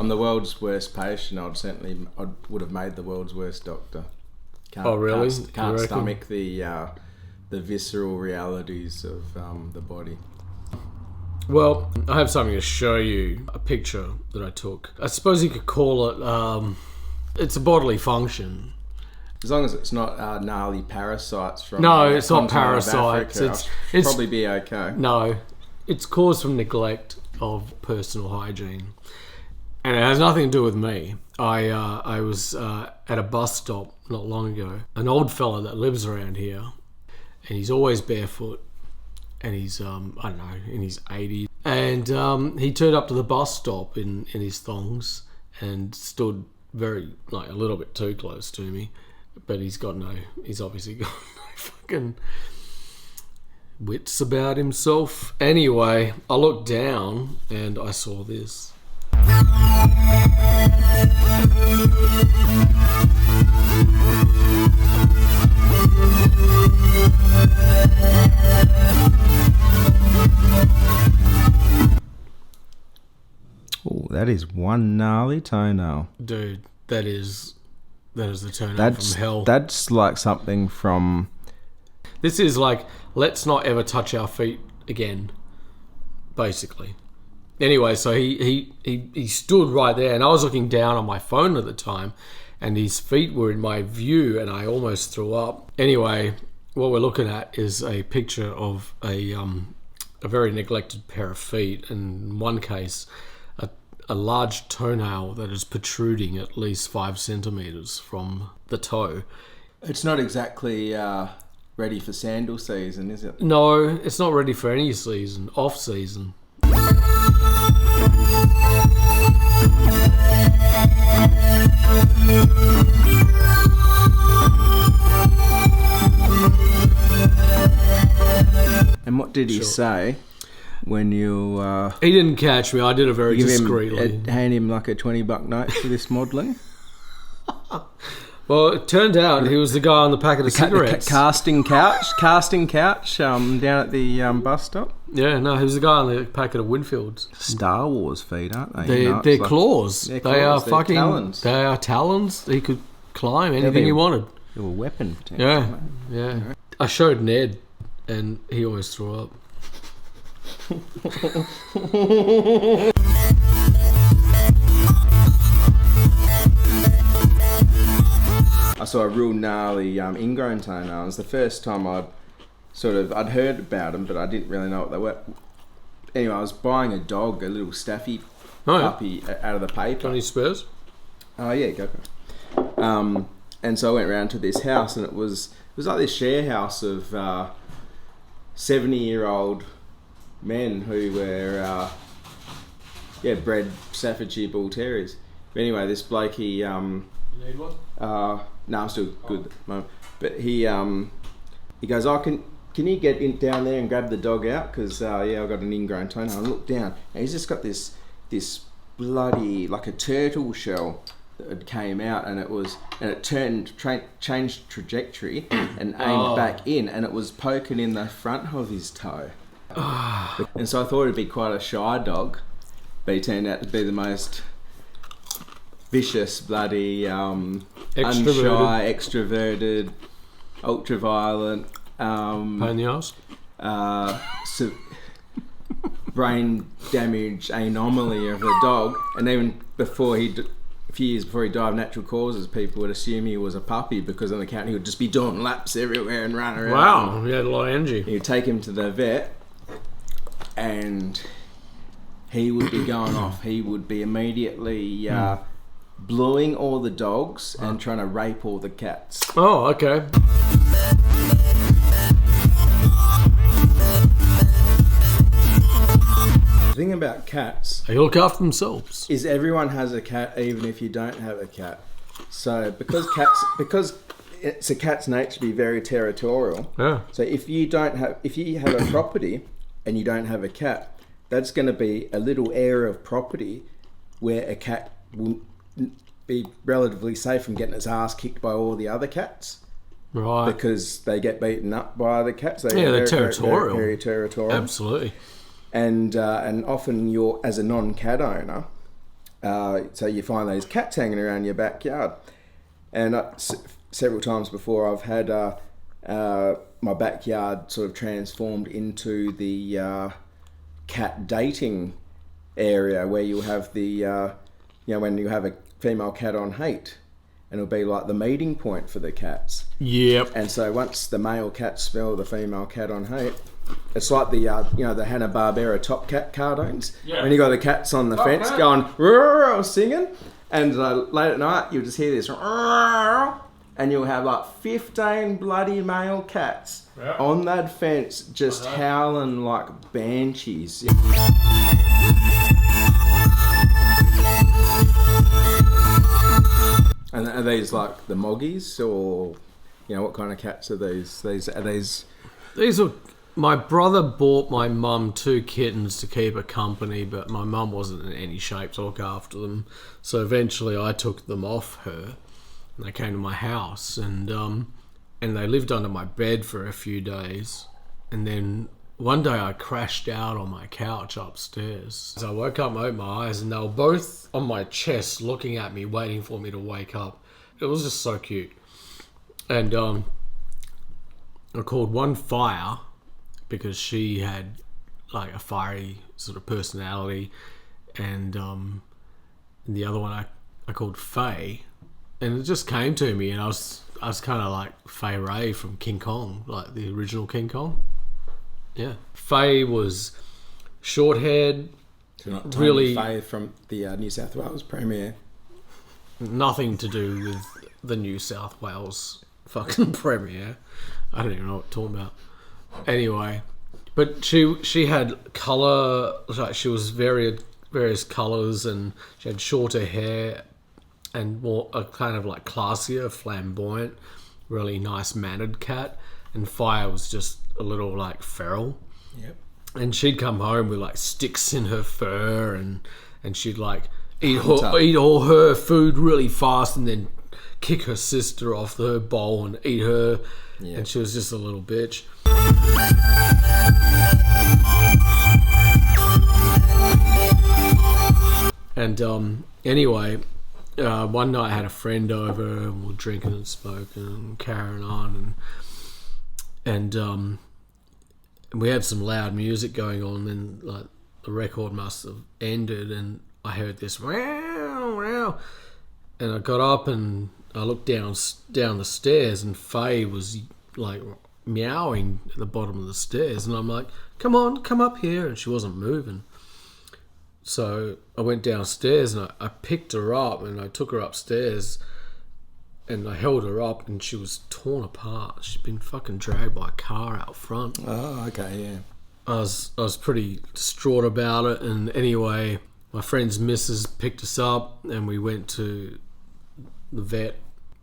I'm the world's worst patient. I would have made the world's worst doctor. Oh, really? Can't stomach the visceral realities of the body. Well, I have something to show you. A picture that I took. I suppose you could call it. It's a bodily function. As long as it's not gnarly parasites from. No, it's not parasites. It's probably be okay. No, it's caused from neglect of personal hygiene, and it has nothing to do with me. I was at a bus stop not long ago. An old fella that lives around here, and he's always barefoot, and he's I don't know, in his 80s, and he turned up to the bus stop in his thongs and stood very a little bit too close to me, but he's obviously got no fucking wits about himself. Anyway, I looked down and I saw this. Oh, that is one gnarly toenail. Dude, that is the toenail from hell. That's like something from... This is like, let's not ever touch our feet again, basically. Anyway, so he stood right there, and I was looking down on my phone at the time, and his feet were in my view, and I almost threw up. Anyway, what we're looking at is a picture of a very neglected pair of feet, and in one case, a large toenail that is protruding at least 5 centimeters from the toe. It's not exactly ready for sandal season, is it? No, it's not ready for any season, off season. And what did he say when you... He didn't catch me. I did it very discreetly. Hand him like a $20 note for this modelling? Well, it turned out he was the guy on the packet of cigarettes. Casting couch down at the bus stop. Yeah, no, he was the guy on the packet of Winfields. Star Wars feet, aren't they? They're claws. They're they are they're fucking talons. They are talons. He could climb anything he wanted. They were a weapon, potentially. Yeah. I showed Ned, and he always threw up. I saw a real gnarly ingrown toenail. It was the first time I'd heard about them, but I didn't really know what they were. Anyway, I was buying a dog, a little staffy puppy out of the paper. Got any Spurs? Oh yeah, go for it. And so I went round to this house, and it was like this share house of 70-year-old men who were bred Staffordshire Bull Terriers. But anyway, this bloke, he You need one? No, I'm still good at the moment. But he goes, can you get in down there and grab the dog out? Because I've got an ingrown toenail. And look down, and he's just got this bloody, like a turtle shell that came out, and it changed trajectory and aimed back in, and it was poking in the front of his toe. And so I thought it'd be quite a shy dog, but he turned out to be the most vicious, bloody, unshy, extroverted, ultra-violent, pain in the arse? Brain damage anomaly of a dog. And even before a few years before he died of natural causes, people would assume he was a puppy, because on account he would just be doing laps everywhere and running around. Wow, he had a lot of energy. You'd take him to the vet, and he would be going off. He would be immediately bluing all the dogs and trying to rape all the cats. Oh, okay. The thing about cats, They look after themselves. is everyone has a cat, even if you don't have a cat. So because it's a cat's nature to be very territorial. Yeah. So if you have a property and you don't have a cat, that's going to be a little area of property where a cat will be relatively safe from getting its ass kicked by all the other cats. Right. Because they get beaten up by other cats. They're territorial. Very territorial. Absolutely. And often as a non-cat owner, So you find those cats hanging around your backyard. And several times before I've had my backyard sort of transformed into the cat dating area where you have the, when you have a female cat on hate, and it'll be like the meeting point for the cats. Yep. And so once the male cats smell the female cat on hate, it's like the the Hanna-Barbera Top Cat cartoons. Yeah. When you got the cats on the fence going singing, and late at night you'll just hear this, and you'll have like 15 bloody male cats on that fence just howling like banshees. And are these like the moggies, or what kind of cats are these? These are. My brother bought my mum 2 kittens to keep her company, but my mum wasn't in any shape to look after them. So eventually I took them off her, and they came to my house, and they lived under my bed for a few days. And then one day I crashed out on my couch upstairs. So I woke up and opened my eyes, and they were both on my chest looking at me, waiting for me to wake up. It was just so cute. And I called one Fire, because she had like a fiery sort of personality, and the other one I called Faye, and it just came to me, and I was kind of like Fay Ray from King Kong, like the original King Kong. Yeah, Faye was short-haired, really Faye from the New South Wales Premier. Nothing to do with the New South Wales fucking Premier. I don't even know what I'm talking about. Anyway, but she had colour, like she was various colours, and she had shorter hair and more a kind of like classier, flamboyant, really nice mannered cat. And Fire was just a little like feral. Yep. And she'd come home with like sticks in her fur, and she'd like eat all her food really fast, and then kick her sister off her bowl and eat her. Yep. And she was just a little bitch. And anyway, one night I had a friend over, and we were drinking and smoking and carrying on, and we had some loud music going on, and like the record must have ended, and I heard this wow, wow, and I got up and I looked down the stairs, and Faye was like meowing at the bottom of the stairs, and I'm like, come on, come up here, and she wasn't moving. So I went downstairs, and I picked her up, and I took her upstairs, and I held her up, and she was torn apart. She'd been fucking dragged by a car out front. Oh, okay, yeah. I was pretty distraught about it, and anyway, my friend's missus picked us up, and we went to the vet.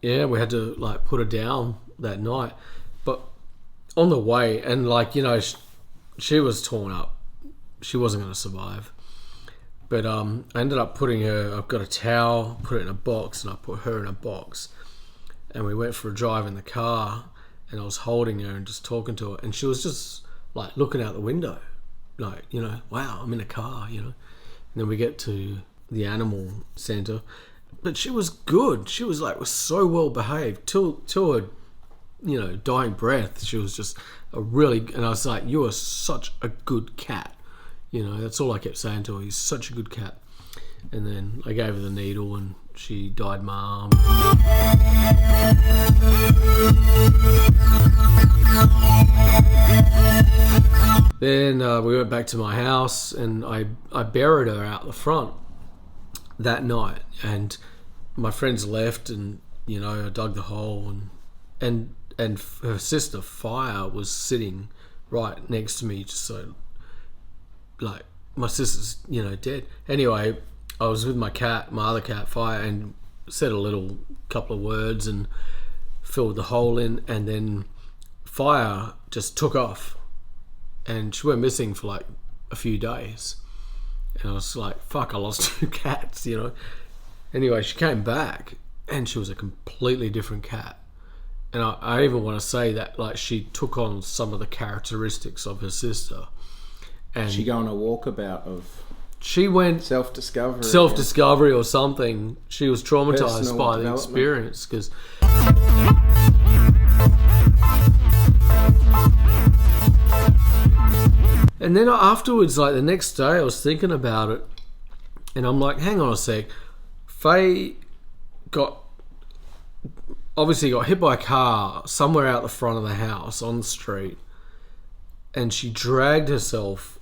Yeah, we had to like put her down that night, but on the way, and like, you know, she was torn up. She wasn't going to survive. But I ended up putting her, I've got a towel, put it in a box, and I put her in a box. And we went for a drive in the car, and I was holding her and just talking to her. And she was just like looking out the window, like, you know, wow, I'm in a car, you know. And then we get to the animal centre. But she was good. She was like, was so well behaved till her, you know, dying breath. She was just a really, and I was like, you are such a good cat. You know, that's all I kept saying to her. He's such a good cat. And then I gave her the needle, and she died my arm. Then we went back to my house, and I buried her out the front that night. And my friends left, and, you know, I dug the hole, and her sister Fire was sitting right next to me, just so, like, my sister's, you know, dead. Anyway, I was with my other cat Fire, and said a couple of words and filled the hole in, and then Fire just took off, and she went missing for like a few days. And I was like, fuck, I lost 2 cats, you know. Anyway, she came back, and she was a completely different cat. And I even want to say that, like, she took on some of the characteristics of her sister. And she go on a walkabout of She went self-discovery or something. She was traumatized Personal by the development. experience because. And then afterwards, like the next day, I was thinking about it, and I'm like, hang on a sec. Faye obviously got hit by a car somewhere out the front of the house on the street, and she dragged herself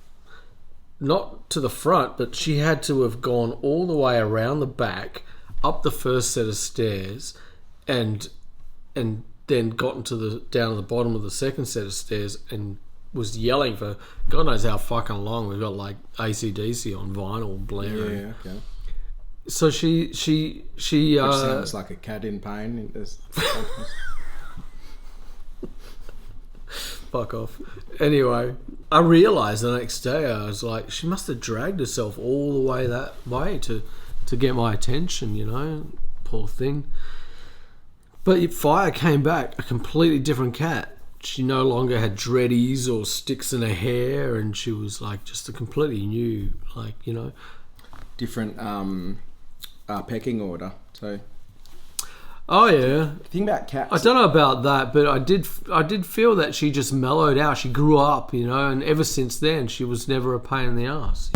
not to the front, but she had to have gone all the way around the back, up the first set of stairs, and then gotten down to the bottom of the second set of stairs and was yelling for God knows how fucking long. We've got like AC/DC on vinyl blaring. Yeah, okay. So she Which sounds like a cat in pain. Fuck off. Anyway, I realised the next day, I was like, she must have dragged herself all the way that way to get my attention, you know? Poor thing. But Fire came back a completely different cat. She no longer had dreadies or sticks in her hair, and she was like just a completely new, like, you know. Different pecking order. So. Oh yeah. The thing about cats. I don't know about that, but I did feel that she just mellowed out. She grew up, you know, and ever since then she was never a pain in the ass.